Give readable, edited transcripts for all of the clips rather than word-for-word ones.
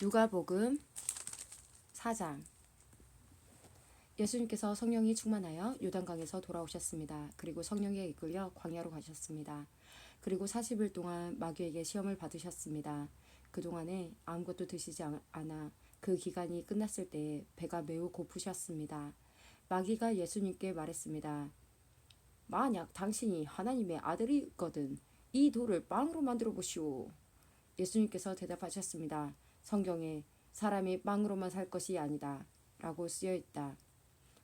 누가복음 4장. 예수님께서 성령이 충만하여 요단강에서 돌아오셨습니다. 그리고 성령에 이끌려 광야로 가셨습니다. 그리고 40일 동안 마귀에게 시험을 받으셨습니다. 그동안에 아무것도 드시지 않아 그 기간이 끝났을 때 배가 매우 고프셨습니다. 마귀가 예수님께 말했습니다. 만약 당신이 하나님의 아들이거든 이 돌을 빵으로 만들어 보시오. 예수님께서 대답하셨습니다. 성경에 사람이 빵으로만 살 것이 아니다 라고 쓰여 있다.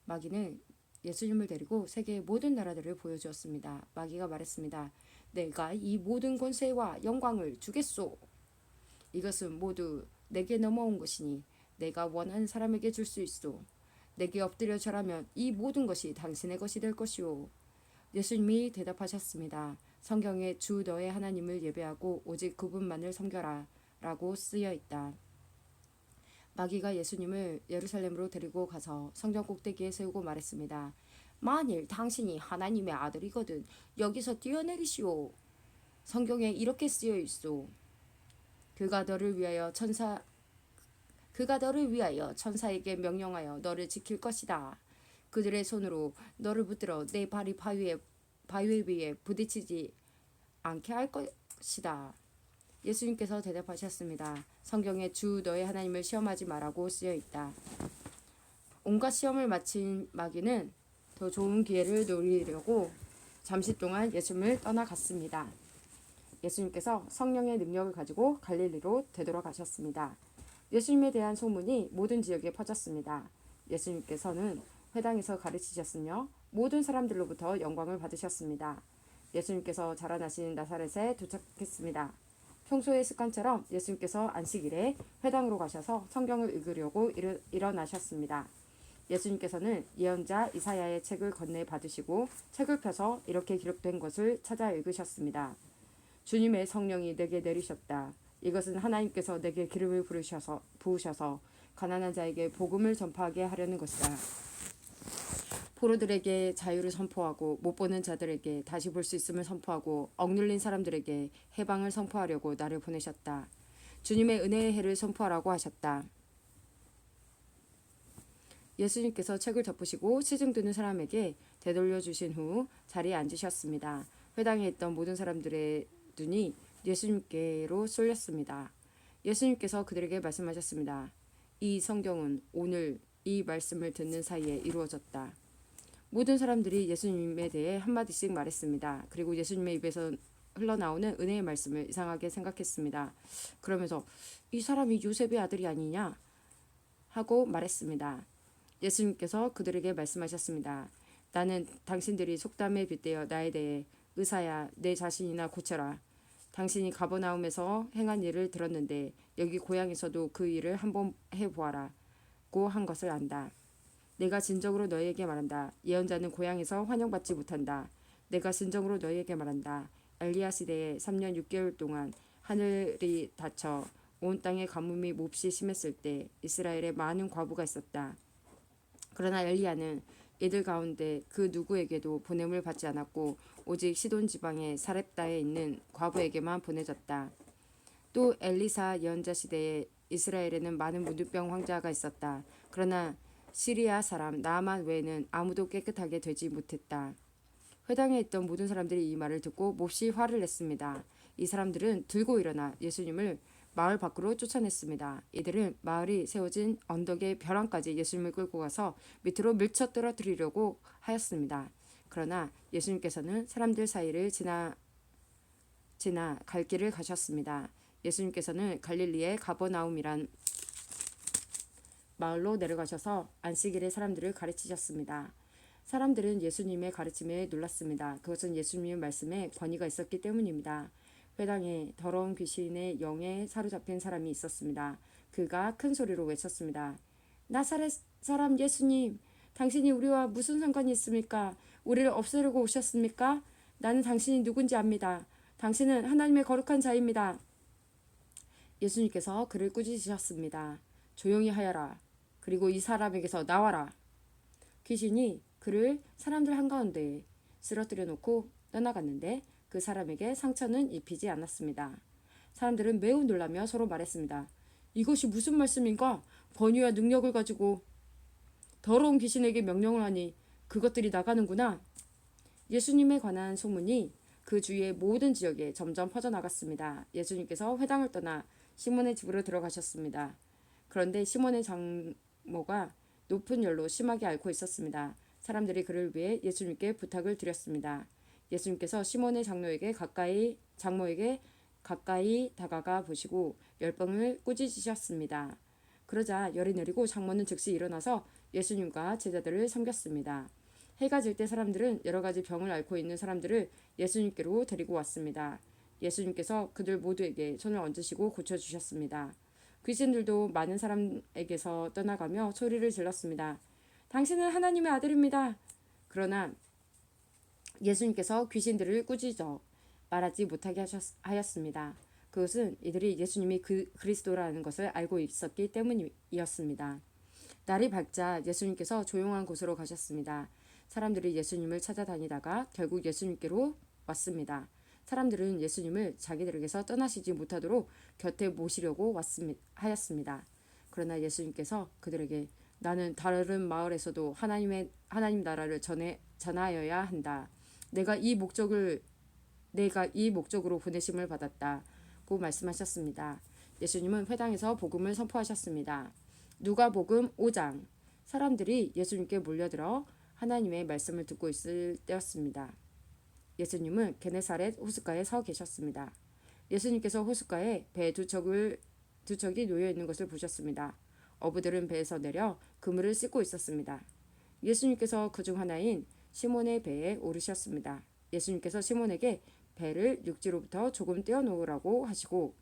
마귀는 예수님을 데리고 세계의 모든 나라들을 보여주었습니다. 마귀가 말했습니다. 내가 이 모든 권세와 영광을 주겠소. 이것은 모두 내게 넘어온 것이니 내가 원하는 사람에게 줄 수 있소. 내게 엎드려 절하면 이 모든 것이 당신의 것이 될 것이오. 예수님이 대답하셨습니다. 성경에 주 너의 하나님을 예배하고 오직 그분만을 섬겨라 라고 쓰여 있다. 마귀가 예수님을 예루살렘으로 데리고 가서 성전 꼭대기에 세우고 말했습니다. 만일 당신이 하나님의 아들이거든 여기서 뛰어내리시오. 성경에 이렇게 쓰여 있소. 그가 너를 위하여 천사에게 명령하여 너를 지킬 것이다. 그들의 손으로 너를 붙들어 내 발이 바위 위에 부딪히지 않게 할 것이다. 예수님께서 대답하셨습니다. 성경에 주 너의 하나님을 시험하지 말라고 쓰여 있다. 온갖 시험을 마친 마귀는 더 좋은 기회를 노리려고 잠시 동안 예수님을 떠나갔습니다. 예수님께서 성령의 능력을 가지고 갈릴리로 되돌아가셨습니다. 예수님에 대한 소문이 모든 지역에 퍼졌습니다. 예수님께서는 회당에서 가르치셨으며 모든 사람들로부터 영광을 받으셨습니다. 예수님께서 자라나신 나사렛에 도착했습니다. 평소의 습관처럼 예수님께서 안식일에 회당으로 가셔서 성경을 읽으려고 일어나셨습니다. 예수님께서는 예언자 이사야의 책을 건네 받으시고 책을 펴서 이렇게 기록된 것을 찾아 읽으셨습니다. 주님의 성령이 내게 내리셨다. 이것은 하나님께서 내게 기름을 부으셔서 가난한 자에게 복음을 전파하게 하려는 것이다. 포로들에게 자유를 선포하고 못 보는 자들에게 다시 볼 수 있음을 선포하고 억눌린 사람들에게 해방을 선포하려고 나를 보내셨다. 주님의 은혜의 해를 선포하라고 하셨다. 예수님께서 책을 덮으시고 시중 드는 사람에게 되돌려 주신 후 자리에 앉으셨습니다. 회당에 있던 모든 사람들의 눈이 예수님께로 쏠렸습니다. 예수님께서 그들에게 말씀하셨습니다. 이 성경은 오늘 이 말씀을 듣는 사이에 이루어졌다. 모든 사람들이 예수님에 대해 한마디씩 말했습니다. 그리고 예수님의 입에서 흘러나오는 은혜의 말씀을 이상하게 생각했습니다. 그러면서 이 사람이 요셉의 아들이 아니냐 하고 말했습니다. 예수님께서 그들에게 말씀하셨습니다. 나는 당신들이 속담에 빗대어 나에 대해 의사야 내 자신이나 고쳐라. 당신이 가버나움에서 행한 일을 들었는데 여기 고향에서도 그 일을 한번 해보아라고 한 것을 안다. 내가 진정으로 너희에게 말한다. 예언자는 고향에서 환영받지 못한다. 내가 진정으로 너희에게 말한다. 엘리야 시대에 3년 6개월 동안 하늘이 닫혀 온 땅의 가뭄이 몹시 심했을 때 이스라엘에 많은 과부가 있었다. 그러나 엘리야는 이들 가운데 그 누구에게도 보냄을 받지 않았고 오직 시돈 지방의 사렙다에 있는 과부에게만 보내졌다. 또 엘리사 예언자 시대에 이스라엘에는 많은 문둥병 환자가 있었다. 그러나 시리아 사람 나아만 외에는 아무도 깨끗하게 되지 못했다. 회당에 있던 모든 사람들이 이 말을 듣고 몹시 화를 냈습니다. 이 사람들은 들고 일어나 예수님을 마을 밖으로 쫓아냈습니다. 이들은 마을이 세워진 언덕의 벼랑까지 예수님을 끌고 가서 밑으로 밀쳐 떨어뜨리려고 하였습니다. 그러나 예수님께서는 사람들 사이를 지나 갈 길을 가셨습니다. 예수님께서는 갈릴리의 가버나움이란 마을로 내려가셔서 안식일에 사람들을 가르치셨습니다. 사람들은 예수님의 가르침에 놀랐습니다. 그것은 예수님의 말씀에 권위가 있었기 때문입니다. 회당에 더러운 귀신의 영에 사로잡힌 사람이 있었습니다. 그가 큰 소리로 외쳤습니다. 나사렛 사람 예수님, 당신이 우리와 무슨 상관이 있습니까? 우리를 없애려고 오셨습니까? 나는 당신이 누군지 압니다. 당신은 하나님의 거룩한 자입니다. 예수님께서 그를 꾸짖으셨습니다. 조용히 하여라. 그리고 이 사람에게서 나와라. 귀신이 그를 사람들 한가운데에 쓰러뜨려 놓고 떠나갔는데 그 사람에게 상처는 입히지 않았습니다. 사람들은 매우 놀라며 서로 말했습니다. 이것이 무슨 말씀인가? 권위와 능력을 가지고 더러운 귀신에게 명령을 하니 그것들이 나가는구나. 예수님에 관한 소문이 그 주위의 모든 지역에 점점 퍼져나갔습니다. 예수님께서 회당을 떠나 시몬의 집으로 들어가셨습니다. 그런데 시몬의 장모가 높은 열로 심하게 앓고 있었습니다. 사람들이 그를 위해 예수님께 부탁을 드렸습니다. 예수님께서 시몬의 장모에게 가까이 다가가 보시고 열병을 꾸짖으셨습니다. 그러자 열이 내리고 장모는 즉시 일어나서 예수님과 제자들을 섬겼습니다. 해가 질 때 사람들은 여러 가지 병을 앓고 있는 사람들을 예수님께로 데리고 왔습니다. 예수님께서 그들 모두에게 손을 얹으시고 고쳐주셨습니다. 귀신들도 많은 사람에게서 떠나가며 소리를 질렀습니다. 당신은 하나님의 아들입니다. 그러나 예수님께서 귀신들을 꾸짖어 말하지 못하게 하였습니다. 그것은 이들이 예수님이 그리스도라는 것을 알고 있었기 때문이었습니다. 날이 밝자 예수님께서 조용한 곳으로 가셨습니다. 사람들이 예수님을 찾아다니다가 결국 예수님께로 왔습니다. 사람들은 예수님을 자기들에게서 떠나시지 못하도록 곁에 모시려고 하였습니다. 그러나 예수님께서 그들에게 나는 다른 마을에서도 하나님 나라를 전하여야 한다. 내가 이 목적으로 보내심을 받았다고 말씀하셨습니다. 예수님은 회당에서 복음을 선포하셨습니다. 누가복음 5장. 사람들이 예수님께 몰려들어 하나님의 말씀을 듣고 있을 때였습니다. 예수님은 게네사렛 호숫가에 서 계셨습니다. 예수님께서 호숫가에 배 두 척이 놓여 있는 것을 보셨습니다. 어부들은 배에서 내려 그물을 씻고 있었습니다. 예수님께서 그중 하나인 시몬의 배에 오르셨습니다. 예수님께서 시몬에게 배를 육지로부터 조금 떼어놓으라고 하시고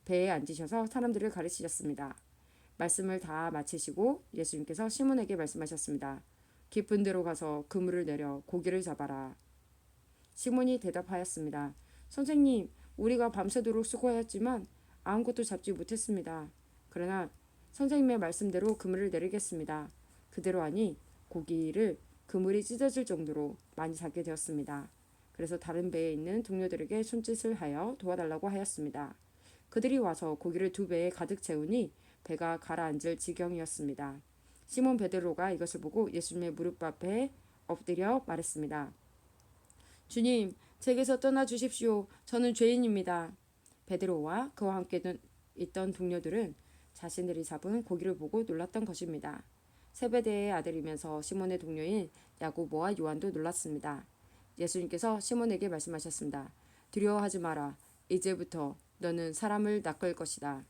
배에 앉으셔서 사람들을 가르치셨습니다. 말씀을 다 마치시고 예수님께서 시몬에게 말씀하셨습니다. 깊은 데로 가서 그물을 내려 고기를 잡아라. 시몬이 대답하였습니다. 선생님, 우리가 밤새도록 수고하였지만 아무것도 잡지 못했습니다. 그러나 선생님의 말씀대로 그물을 내리겠습니다. 그대로 하니 고기를 그물이 찢어질 정도로 많이 잡게 되었습니다. 그래서 다른 배에 있는 동료들에게 손짓을 하여 도와달라고 하였습니다. 그들이 와서 고기를 두 배에 가득 채우니 배가 가라앉을 지경이었습니다. 시몬 베드로가 이것을 보고 예수님의 무릎 앞에 엎드려 말했습니다. 주님, 제게서 떠나 주십시오. 저는 죄인입니다. 베드로와 그와 함께 있던 동료들은 자신들이 잡은 고기를 보고 놀랐던 것입니다. 세베대의 아들이면서 시몬의 동료인 야고보와 요한도 놀랐습니다. 예수님께서 시몬에게 말씀하셨습니다. 두려워하지 마라. 이제부터 너는 사람을 낚을 것이다.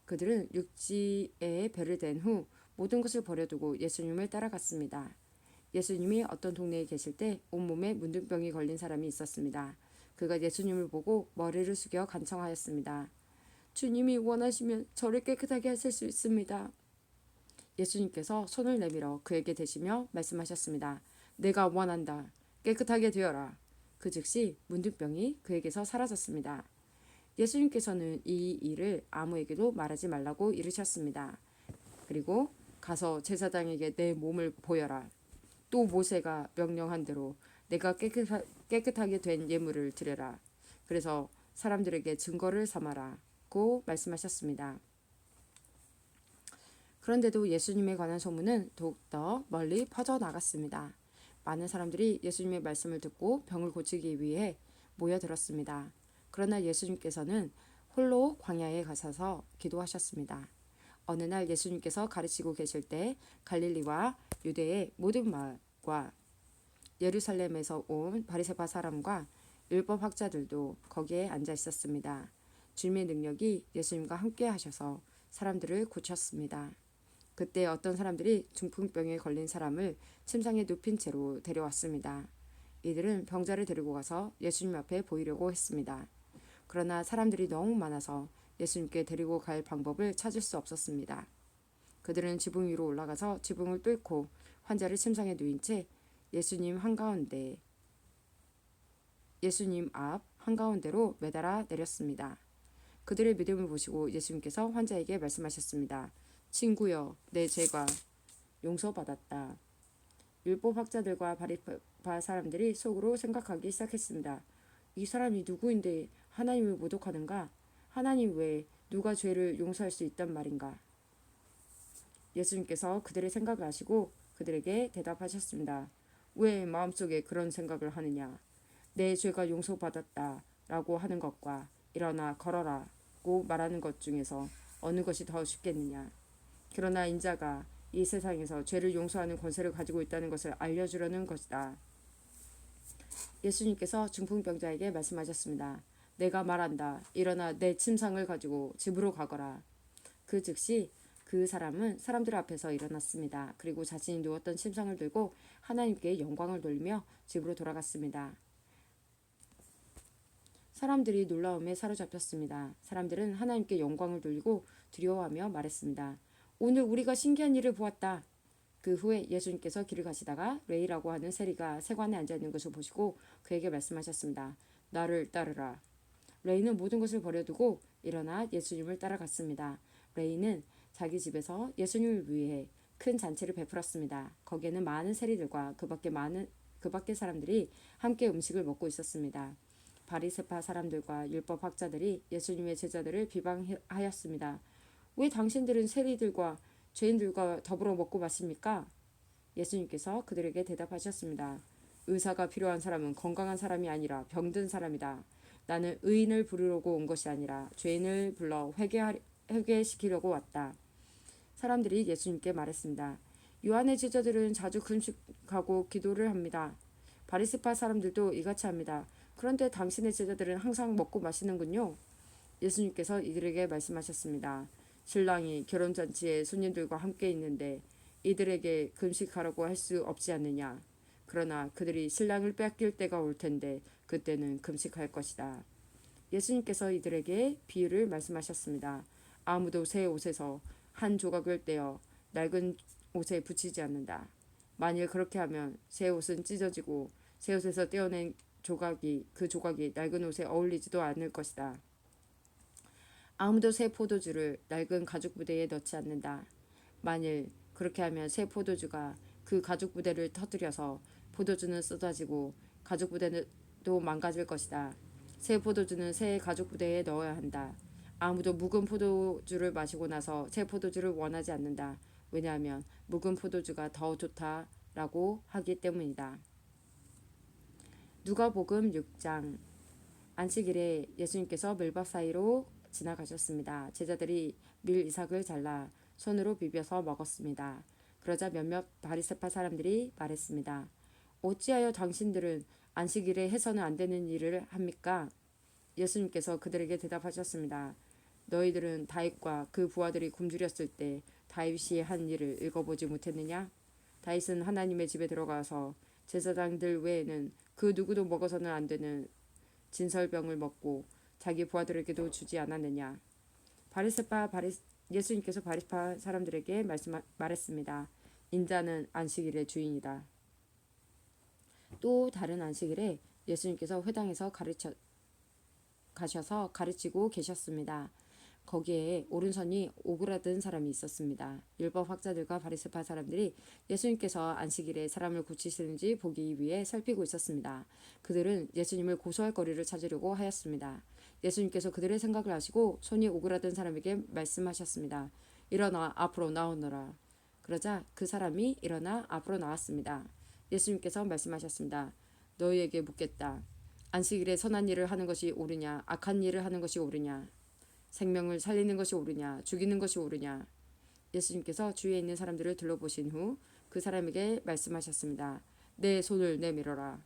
그들은 육지에 배를 댄 후 모든 것을 버려두고 예수님을 따라갔습니다. 예수님이 어떤 동네에 계실 때 온몸에 문둥병이 걸린 사람이 있었습니다. 그가 예수님을 보고 머리를 숙여 간청하였습니다. 주님이 원하시면 저를 깨끗하게 하실 수 있습니다. 예수님께서 손을 내밀어 그에게 대시며 말씀하셨습니다. 내가 원한다. 깨끗하게 되어라. 그 즉시 문둥병이 그에게서 사라졌습니다. 예수님께서는 이 일을 아무에게도 말하지 말라고 이르셨습니다. 그리고 가서 제사장에게 내 몸을 보여라. 또 모세가 명령한 대로 내가 깨끗하게 된 예물을 드려라. 그래서 사람들에게 증거를 삼아라고 말씀하셨습니다. 그런데도 예수님에 관한 소문은 더욱더 멀리 퍼져나갔습니다. 많은 사람들이 예수님의 말씀을 듣고 병을 고치기 위해 모여들었습니다. 그러나 예수님께서는 홀로 광야에 가셔서 기도하셨습니다. 어느 날 예수님께서 가르치고 계실 때 갈릴리와 유대의 모든 마을과 예루살렘에서 온 바리새파 사람과 율법 학자들도 거기에 앉아 있었습니다. 주님의 능력이 예수님과 함께 하셔서 사람들을 고쳤습니다. 그때 어떤 사람들이 중풍병에 걸린 사람을 침상에 눕힌 채로 데려왔습니다. 이들은 병자를 데리고 가서 예수님 앞에 보이려고 했습니다. 그러나 사람들이 너무 많아서 예수님께 데리고 갈 방법을 찾을 수 없었습니다. 그들은 지붕 위로 올라가서 지붕을 뚫고 환자를 침상에 누인 채 예수님 앞 한가운데로 매달아 내렸습니다. 그들의 믿음을 보시고 예수님께서 환자에게 말씀하셨습니다. 친구여, 내 죄가 용서받았다. 율법 학자들과 바리새파 사람들이 속으로 생각하기 시작했습니다. 이 사람이 누구인데 하나님을 모독하는가? 하나님 외에 누가 죄를 용서할 수 있단 말인가? 예수님께서 그들의 생각을 아시고 그들에게 대답하셨습니다. 왜 마음속에 그런 생각을 하느냐? 내 죄가 용서받았다 라고 하는 것과 일어나 걸어라고 말하는 것 중에서 어느 것이 더 쉽겠느냐? 그러나 인자가 이 세상에서 죄를 용서하는 권세를 가지고 있다는 것을 알려주려는 것이다. 예수님께서 중풍병자에게 말씀하셨습니다. 내가 말한다. 일어나 내 침상을 가지고 집으로 가거라. 그 즉시 그 사람은 사람들 앞에서 일어났습니다. 그리고 자신이 누웠던 침상을 들고 하나님께 영광을 돌리며 집으로 돌아갔습니다. 사람들이 놀라움에 사로잡혔습니다. 사람들은 하나님께 영광을 돌리고 두려워하며 말했습니다. 오늘 우리가 신기한 일을 보았다. 그 후에 예수님께서 길을 가시다가 레이라고 하는 세리가 세관에 앉아있는 것을 보시고 그에게 말씀하셨습니다. 나를 따르라. 레이는 모든 것을 버려두고 일어나 예수님을 따라갔습니다. 레이는 자기 집에서 예수님을 위해 큰 잔치를 베풀었습니다. 거기에는 많은 세리들과 그 밖의 사람들이 함께 음식을 먹고 있었습니다. 바리새파 사람들과 율법 학자들이 예수님의 제자들을 비방하였습니다. 왜 당신들은 세리들과 죄인들과 더불어 먹고 마십니까? 예수님께서 그들에게 대답하셨습니다. 의사가 필요한 사람은 건강한 사람이 아니라 병든 사람이다. 나는 의인을 부르려고 온 것이 아니라 죄인을 불러 회개시키려고 왔다. 사람들이 예수님께 말했습니다. 요한의 제자들은 자주 금식하고 기도를 합니다. 바리새파 사람들도 이같이 합니다. 그런데 당신의 제자들은 항상 먹고 마시는군요. 예수님께서 이들에게 말씀하셨습니다. 신랑이 결혼잔치에 손님들과 함께 있는데 이들에게 금식하라고 할 수 없지 않느냐. 그러나 그들이 신랑을 뺏길 때가 올 텐데 그때는 금식할 것이다. 예수님께서 이들에게 비유를 말씀하셨습니다. 아무도 새 옷에서 한 조각을 떼어 낡은 옷에 붙이지 않는다. 만일 그렇게 하면 새 옷은 찢어지고 새 옷에서 떼어낸 그 조각이 낡은 옷에 어울리지도 않을 것이다. 아무도 새 포도주를 낡은 가죽 부대에 넣지 않는다. 만일 그렇게 하면 새 포도주가 그 가죽 부대를 터뜨려서 포도주는 쏟아지고 가죽 부대도 망가질 것이다. 새 포도주는 새 가죽 부대에 넣어야 한다. 아무도 묵은 포도주를 마시고 나서 새 포도주를 원하지 않는다. 왜냐하면 묵은 포도주가 더 좋다라고 하기 때문이다. 누가복음 6장. 안식일에 예수님께서 밀밥 사이로 지나가셨습니다. 제자들이 밀 이삭을 잘라 손으로 비벼서 먹었습니다. 그러자 몇몇 바리새파 사람들이 말했습니다. 어찌하여 당신들은 안식일에 해서는 안 되는 일을 합니까? 예수님께서 그들에게 대답하셨습니다. 너희들은 다윗과 그 부하들이 굶주렸을 때 다윗이 한 일을 읽어보지 못했느냐? 다윗은 하나님의 집에 들어가서 제사장들 외에는 그 누구도 먹어서는 안 되는 진설병을 먹고 자기 부하들에게도 주지 않았느냐. 예수님께서 바리새파 사람들에게 말했습니다. 인자는 안식일의 주인이다. 또 다른 안식일에 예수님께서 회당에서 가셔서 가르치고 계셨습니다. 거기에 오른손이 오그라든 사람이 있었습니다. 율법 학자들과 바리새파 사람들이 예수님께서 안식일에 사람을 고치시는지 보기 위해 살피고 있었습니다. 그들은 예수님을 고소할 거리를 찾으려고 하였습니다. 예수님께서 그들의 생각을 아시고 손이 오그라든 사람에게 말씀하셨습니다. 일어나 앞으로 나오너라. 그러자 그 사람이 일어나 앞으로 나왔습니다. 예수님께서 말씀하셨습니다. 너희에게 묻겠다. 안식일에 선한 일을 하는 것이 옳으냐 악한 일을 하는 것이 옳으냐. 생명을 살리는 것이 옳으냐 죽이는 것이 옳으냐. 예수님께서 주위에 있는 사람들을 둘러보신 후 그 사람에게 말씀하셨습니다. 내 손을 내밀어라.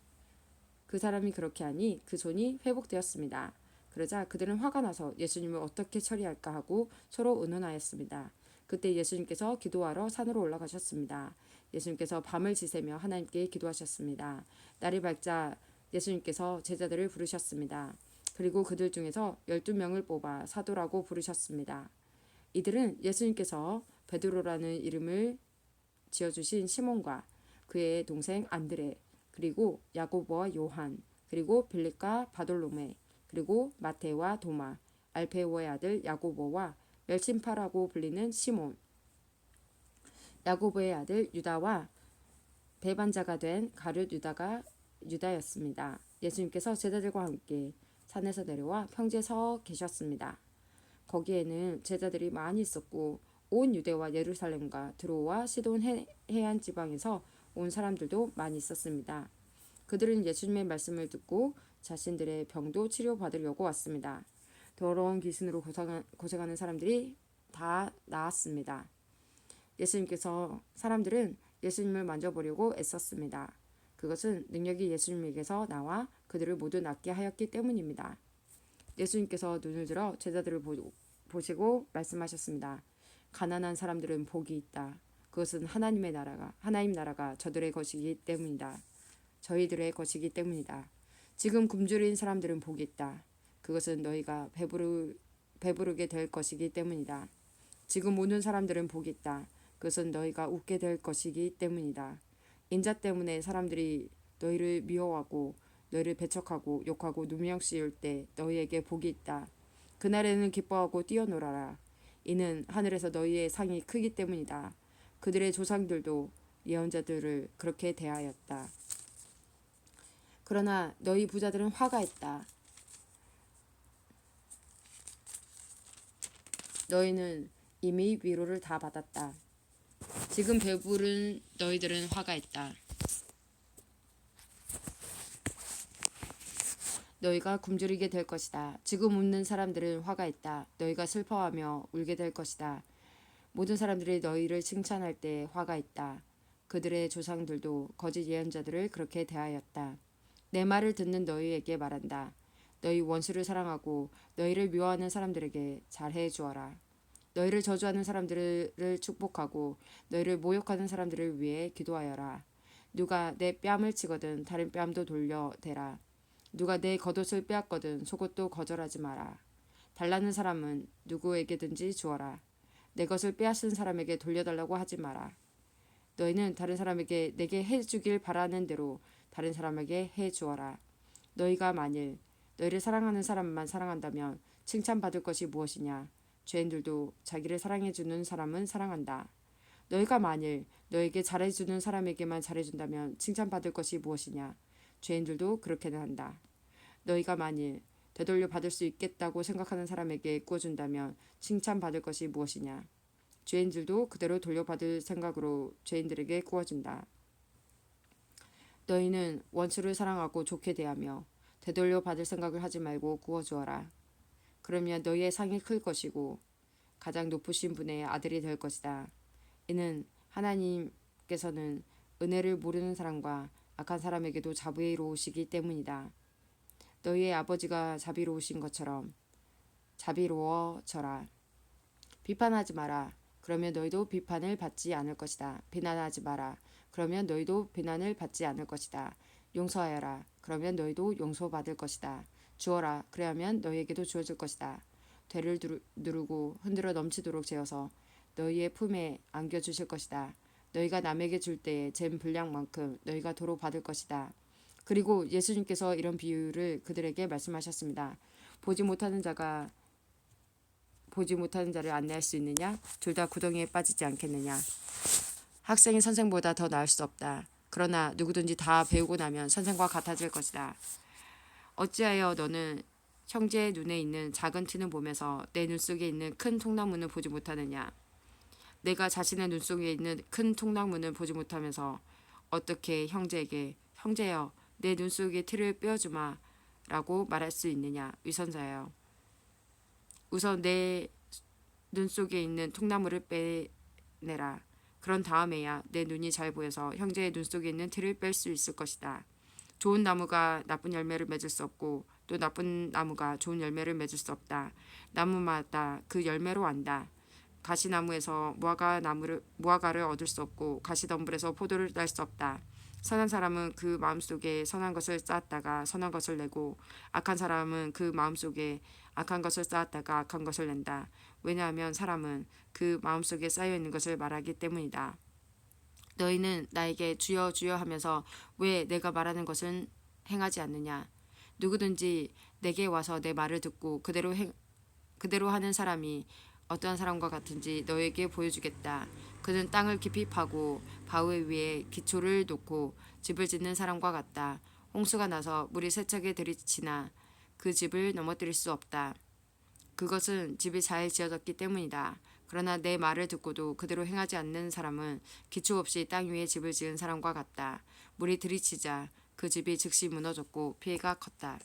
그 사람이 그렇게 하니 그 손이 회복되었습니다. 그러자 그들은 화가 나서 예수님을 어떻게 처리할까 하고 서로 의논하였습니다. 그때 예수님께서 기도하러 산으로 올라가셨습니다. 예수님께서 밤을 지새며 하나님께 기도하셨습니다. 날이 밝자 예수님께서 제자들을 부르셨습니다. 그리고 그들 중에서 12명을 뽑아 사도라고 부르셨습니다. 이들은 예수님께서 베드로라는 이름을 지어주신 시몬과 그의 동생 안드레, 그리고 야고보와 요한, 그리고 빌립과 바돌로메, 그리고 마테와 도마, 알페오의 아들 야고보와 멸심파라고 불리는 시몬, 야고보의 아들 유다와 배반자가 된 가룟 유다였습니다. 예수님께서 제자들과 함께 산에서 내려와 평지에 서 계셨습니다. 거기에는 제자들이 많이 있었고 온 유대와 예루살렘과 드로와 시돈 해안 지방에서 온 사람들도 많이 있었습니다. 그들은 예수님의 말씀을 듣고 자신들의 병도 치료받으려고 왔습니다. 더러운 귀신으로 고생하는 사람들이 다 나았습니다. 사람들은 예수님을 만져보려고 애썼습니다. 그것은 능력이 예수님에게서 나와 그들을 모두 낫게 하였기 때문입니다. 예수님께서 눈을 들어 제자들을 보시고 말씀하셨습니다. 가난한 사람들은 복이 있다. 그것은 하나님 나라가 저들의 것이기 때문이다. 저희들의 것이기 때문이다. 지금 굶주린 사람들은 복이 있다. 그것은 너희가 배부르게 될 것이기 때문이다. 지금 우는 사람들은 복이 있다. 그것은 너희가 웃게 될 것이기 때문이다. 인자 때문에 사람들이 너희를 미워하고 너희를 배척하고 욕하고 누명 씌울 때 너희에게 복이 있다. 그날에는 기뻐하고 뛰어놀아라. 이는 하늘에서 너희의 상이 크기 때문이다. 그들의 조상들도 예언자들을 그렇게 대하였다. 그러나 너희 부자들은 화가 있다. 너희는 이미 위로를 다 받았다. 지금 배부른 너희들은 화가 있다. 너희가 굶주리게 될 것이다. 지금 웃는 사람들은 화가 있다. 너희가 슬퍼하며 울게 될 것이다. 모든 사람들이 너희를 칭찬할 때 화가 있다. 그들의 조상들도 거짓 예언자들을 그렇게 대하였다. 내 말을 듣는 너희에게 말한다. 너희 원수를 사랑하고 너희를 미워하는 사람들에게 잘해 주어라. 너희를 저주하는 사람들을 축복하고 너희를 모욕하는 사람들을 위해 기도하여라. 누가 내 뺨을 치거든 다른 뺨도 돌려대라. 누가 내 겉옷을 빼앗거든 속옷도 거절하지 마라. 달라는 사람은 누구에게든지 주어라. 내 것을 빼앗은 사람에게 돌려달라고 하지 마라. 너희는 다른 사람에게 내게 해주길 바라는 대로 다른 사람에게 해주어라. 너희가 만일 너희를 사랑하는 사람만 사랑한다면 칭찬받을 것이 무엇이냐? 죄인들도 자기를 사랑해주는 사람은 사랑한다. 너희가 만일 너에게 잘해주는 사람에게만 잘해준다면 칭찬받을 것이 무엇이냐? 죄인들도 그렇게는 한다. 너희가 만일 되돌려 받을 수 있겠다고 생각하는 사람에게 꾸어준다면 칭찬받을 것이 무엇이냐? 죄인들도 그대로 돌려받을 생각으로 죄인들에게 꾸어준다. 너희는 원수를 사랑하고 좋게 대하며 되돌려 받을 생각을 하지 말고 구워주어라. 그러면 너희의 상이 클 것이고 가장 높으신 분의 아들이 될 것이다. 이는 하나님께서는 은혜를 모르는 사람과 악한 사람에게도 자비로우시기 때문이다. 너희의 아버지가 자비로우신 것처럼 자비로워져라. 비판하지 마라. 그러면 너희도 비판을 받지 않을 것이다. 비난하지 마라. 그러면 너희도 비난을 받지 않을 것이다. 용서하여라. 그러면 너희도 용서받을 것이다. 주어라. 그래야면 너희에게도 주어질 것이다. 되를 누르고 흔들어 넘치도록 재어서 너희의 품에 안겨주실 것이다. 너희가 남에게 줄 때에 잰 분량만큼 너희가 도로 받을 것이다. 그리고 예수님께서 이런 비유를 그들에게 말씀하셨습니다. 보지 못하는 자를 안내할 수 있느냐? 둘 다 구덩이에 빠지지 않겠느냐? 학생이 선생보다 더 나을 수 없다. 그러나 누구든지 다 배우고 나면 선생과 같아질 것이다. 어찌하여 너는 형제의 눈에 있는 작은 티는 보면서 내 눈 속에 있는 큰 통나무는 보지 못하느냐? 내가 자신의 눈 속에 있는 큰 통나무는 보지 못하면서 어떻게 형제에게 형제여 내 눈 속에 티를 빼어주마 라고 말할 수 있느냐? 위선자여 우선 내 눈 속에 있는 통나무를 빼내라. 그런 다음에야 내 눈이 잘 보여서 형제의 눈 속에 있는 티를 뺄 수 있을 것이다. 좋은 나무가 나쁜 열매를 맺을 수 없고 또 나쁜 나무가 좋은 열매를 맺을 수 없다. 나무마다 그 열매로 안다. 가시나무에서 무화과를 얻을 수 없고 가시덤불에서 포도를 딸 수 없다. 선한 사람은 그 마음속에 선한 것을 쌓았다가 선한 것을 내고 악한 사람은 그 마음속에 악한 것을 쌓았다가 악한 것을 낸다. 왜냐하면 사람은 그 마음속에 쌓여있는 것을 말하기 때문이다. 너희는 나에게 주여 주여 하면서 왜 내가 말하는 것은 행하지 않느냐? 누구든지 내게 와서 내 말을 듣고 그대로 하는 사람이 어떠한 사람과 같은지 너에게 보여주겠다. 그는 땅을 깊이 파고 바위 위에 기초를 놓고 집을 짓는 사람과 같다. 홍수가 나서 물이 세차게 들이치나 그 집을 넘어뜨릴 수 없다. 그것은 집이 잘 지어졌기 때문이다. 그러나 내 말을 듣고도 그대로 행하지 않는 사람은 기초 없이 땅 위에 집을 지은 사람과 같다. 물이 들이치자 그 집이 즉시 무너졌고 피해가 컸다.